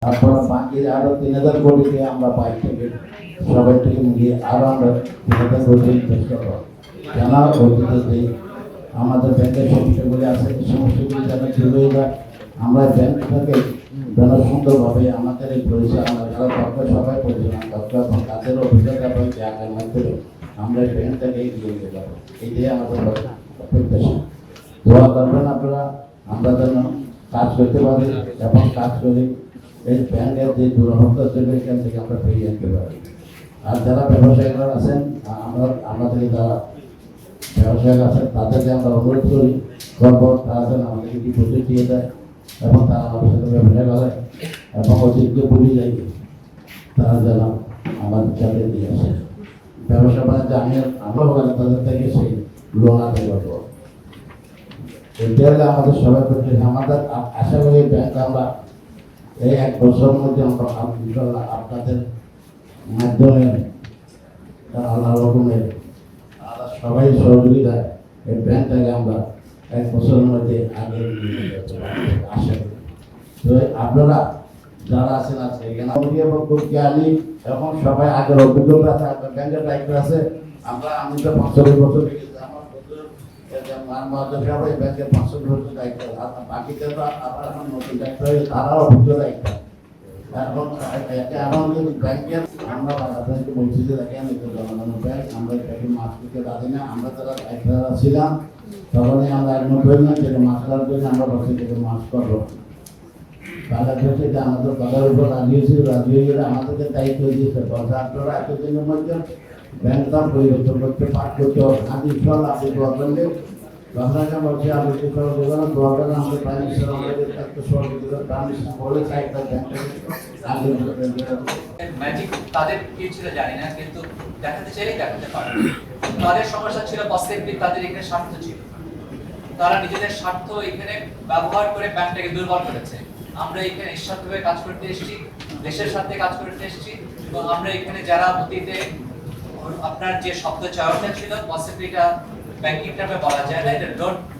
তারপর বাকি আরো 3,000 কোটিতে আমরা পাই থেকে সবাই থেকে মিলিয়ে আরো আমরা 3,000 কোটি ইনভেস্ট করবো। জানা অতীতে আমাদের ব্যাংকের সমস্যাগুলি আছে, সমস্যাগুলি যেন দূর হয়ে যায়। আমরা ব্যাংক থেকে যেন সুন্দরভাবে আমাদের এই পরিচালনা যারা দরকার সবাই পরিচালনা দরকার এবং তাদের অভিজ্ঞতা পাই আগামী মাধ্যমে আমরা এই ব্যাংকটাকে এগিয়ে নিয়ে যাবো। এইটাই আমাদের প্রত্যাশা। দোয়া করবেন আপনারা, আমরা যেন কাজ করতে পারি এবং কাজ করি এই ব্যাংকের যে দুরবস্থা ছিল এখান থেকে আমরা ফিরিয়ে আনতে পারি। আর যারা ব্যবসায়ীরা আছেন আমাদের যারা ব্যবসায়ী আছেন তাদেরকে আমরা অনুরোধ করি করবো তারা যেন আমাদেরকে ডিপোজিট দিয়ে দেয় এবং তারা আমাদের সাথে ব্যবসা করে এবং অতিরিক্ত পুলিশ যাই তারা যেন আমাদের সাথে দিয়ে আসে ব্যবসা বাণিজ্য আমরা তাদের থেকে সেই লোন আদায় করবো। এটা হলে আমাদের সবাই করতে আমাদের আশা করি ব্যাংক আমরা এই 1 বছরের মধ্যে আমরা ইনশাআল্লাহ আপনাদের মাধ্যমে আল্লাহ রকমের সবাই সহযোগিতায় এই ব্যাংকটাকে আমরা 1 বছরের মধ্যে আগে নিয়ে যেতে আশা করি। তো আপনারা যারা আছেন আজকে এখানে খুব জ্ঞানী এবং সবাই আগের অভিজ্ঞতা আছে, আপনার ব্যাংকের দায়িত্ব আছে। আমি তো 45 বছর সবাই ব্যাংকের 500 বছর দায়িত্ব, বাকিতে তো আবার এখন নতুন দায়িত্ব হয়ে তারাও অভিজ্ঞ দায়িত্ব। এখন ব্যাংকের আমরা আপনাকে বলছি যে দেখেন জনগণের ব্যাংক আমরা এটাকে মাছ করতে পারি না। আমরা যারা দায়িত্ব ছিলাম তখনই আমরা একমত হই না যেটা মাছ করার জন্য আমরা বলছি থেকে মাছ করবো। তাদের থেকে আমাদের তাদের উপর রাজি হয়ে গেলে আমাদেরকে দায়িত্ব দিয়েছে বলছে আপনারা এতদিনের মধ্যে ব্যাংকটা পরিবর্তন করতে করতে হবে। আমি ফল আপনি দোয়া করলে আপনাকে বলছি আপনি ফল দেবেন দোয়া করেন আমাদের প্রাইম মিনিস্টার আমাদের একটা সহযোগিতা প্রাইম মিনিস্টার বলে চাই তার ম্যাজিক তাদের কি ছিল জানি না, কিন্তু দেখাতে চাইলেই দেখাতে পারে। তাদের সমস্যা ছিল পসিবলি তাদের এখানে স্বার্থ ছিল, তারা নিজেদের স্বার্থ এখানে ব্যবহার করে ব্যাংকটাকে দুর্বল করেছে। আমরা এখানে নিঃস্বার্থভাবে কাজ করতে এসেছি, দেশের সাথে কাজ করতে এসেছি এবং আমরা এখানে যারা অতীতে আপনার যে শব্দ চয়নটা ছিল পসিবলিটা ব্যাংকিং টার্মে বলা যায় না, এটা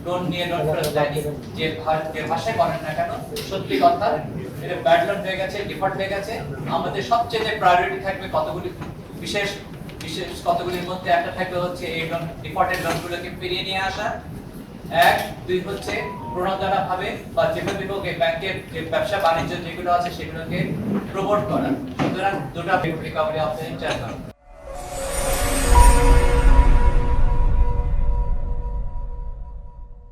লোন নিয়ে লোন ফেরত দেয়নি, যে ভাষায় বলেন না কেন সত্যি কথা এটা ব্যাড লোন হয়ে গেছে, ডিফল্ট হয়ে গেছে। আমাদের সবচেয়ে প্রায়োরিটি থাকবে কতগুলি বিশেষ কতগুলির মধ্যে একটা থাকবে হচ্ছে এই লোন ডিফল্টেড লোনগুলোকে ফিরিয়ে নিয়ে আসা। 1, 2 হচ্ছে প্রণোদনা ভাবে বা যেভাবে হোক এই ব্যাংকের যে ব্যবসা বাণিজ্য যেগুলো আছে সেগুলোকে প্রমোট করা। সুতরাং দুটো রিকভারি অফ দ্য ইন্টারনাল